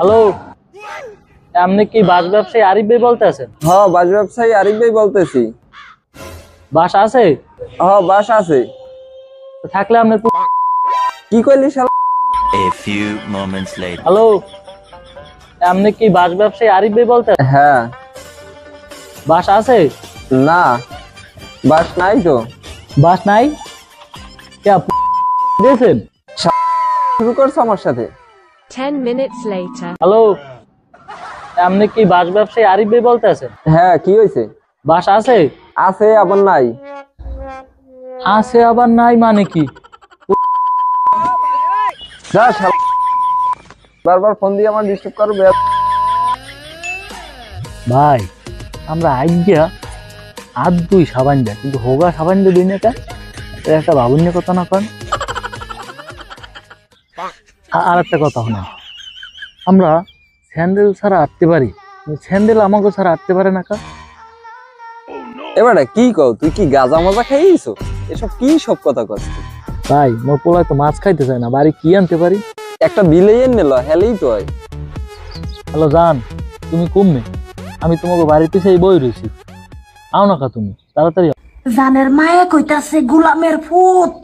Hello, আপনি কি বাস ব্যবসায়ী আরিফ ভাই বলতেছেন? হ্যাঁ, বাস ব্যবসায়ী আরিফ ভাই বলতেছি। বাস আছে? হ্যাঁ, বাস আছে। থাকলে আপনি কি কইলি শালা? A few moments later. Hello, আপনি কি বাস ব্যবসায়ী আরিফ ভাই বলতেছেন? হ্যাঁ। বাস আছে? না, বাস নাই তো। বাস নাই? দিয়েছেন? শুরু করছ আমার সাথে। 10 minutes later. হ্যালো, আপনি কি বাস ব্যবসায়ী আরিফ ভাই বলতেছেন? হ্যাঁ, কি হয়েছে? বাস আছে? আছে আবার নাই। আছে আবার নাই মানে কি? যা শালা, বারবার ফোন দিয়ে আমার ডিস্টার্ব করবে। ভাই, আমরা আইডিয়া আর দুই সাবান দেয় কিন্তু হোগা সাবান দিয়ে দিই না একটা ভাবুন্য কথা না করেন। আর একটা কথা হলো, আমরা স্যান্ডেল ছাড়া আটতে পারি, স্যান্ডেল আমাকে ছাড়া আটতে পারে না কা? এবারে কি কও, তুই কি গাঁজা মাজা খাইছো? এসব কি সব কথা কস? ভাই, মোর পোলায় তো মাছ খাইতে চায় না, বাড়ি কি আনতে পারি? একটা বিলেই নিল, হেলেই তো হয়। হ্যালো জান, তুমি কমবে, আমি তোমাকে বাড়ির পিছিয়ে বই রয়েছি, আও না কা তুমি তাড়াতাড়ি। জানের মায়ে কইতাছে গোলামের ফুট।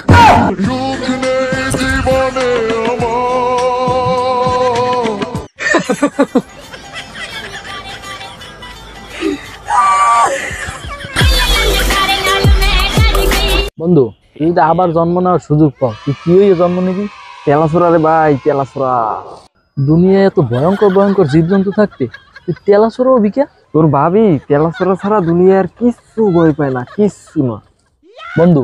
বন্ধু, তুই তো আবার জন্ম নেওয়ার সুযোগ পাও, তুই কি হয়ে জন্ম নিবি? তেলাসুরা রে ভাই, তেলাসুরা। দুনিয়ায় এত ভয়ঙ্কর ভয়ঙ্কর জীবজন্তু থাকতে তুই তেলাসুরা হবি কে? তোর ভাবি তেলাসুরা ছাড়া দুনিয়ার কিচ্ছু ভয় পায় না, কিচ্ছু না। বন্ধু,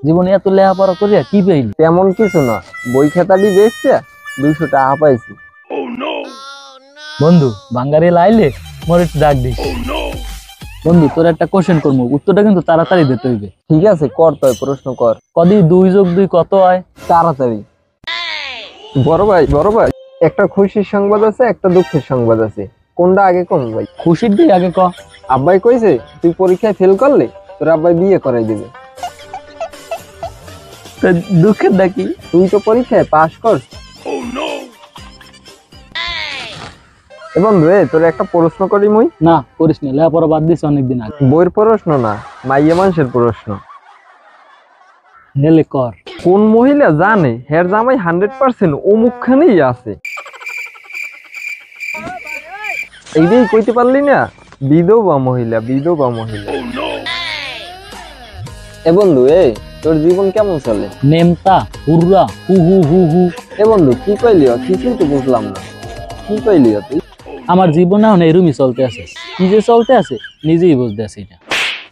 জীবনে এত লেখাপড়া করিয়া কি পেইলি? তেমন কিছু না, বই খাতাটি বেচছে 200 টাকা পাইছি। বন্ধু, বাঙ্গারি লাইলে মোর একটু ডাক দিস। বন্ধু, তোর একটা কোশ্চেন করবো, উত্তরটা কিন্তু তাড়াতাড়ি দিতে হইবে। ঠিক আছে, কর, তুই প্রশ্ন কর। কদি 2 যোগ 2 কত হয়? তাড়াতাড়ি। বড় ভাই, একটা খুশির সংবাদ আছে, একটা দুঃখের সংবাদ আছে, কোনটা আগে কম ভাই? খুশির দিই আগে ক। আব্বাই কইছে তুই পরীক্ষায় ফেল করলে তোর আব্বাই বিয়ে করাই দেবে। দুঃখের ডাকি? তুই তো পরীক্ষায় পাস কর। বন্ধু, তোর একটা প্রশ্ন করি মুই। না করিস না, লেখাপড়া বাদ দিস অনেকদিন আগে। বইয়ের প্রশ্ন না, মাইয়া মানুষের প্রশ্ন। হেলে কর। কোন মহিলা জানে হের জামাই 100% অমুকখানেই আছে? এইটাই কইতে পারলি না? বিধবা মহিলা। বন্ধু, তোর জীবন কেমন চলে? নেমতা হুররা হু হু হু হু। বন্ধু, কি কইলি? কিছুই তো বুঝলাম না, কি কইলি তুই? আমার জীবন এখন এরুমই চলতে আছে, কি যে চলতে আছে নিজেই বুঝতে আছি এটা।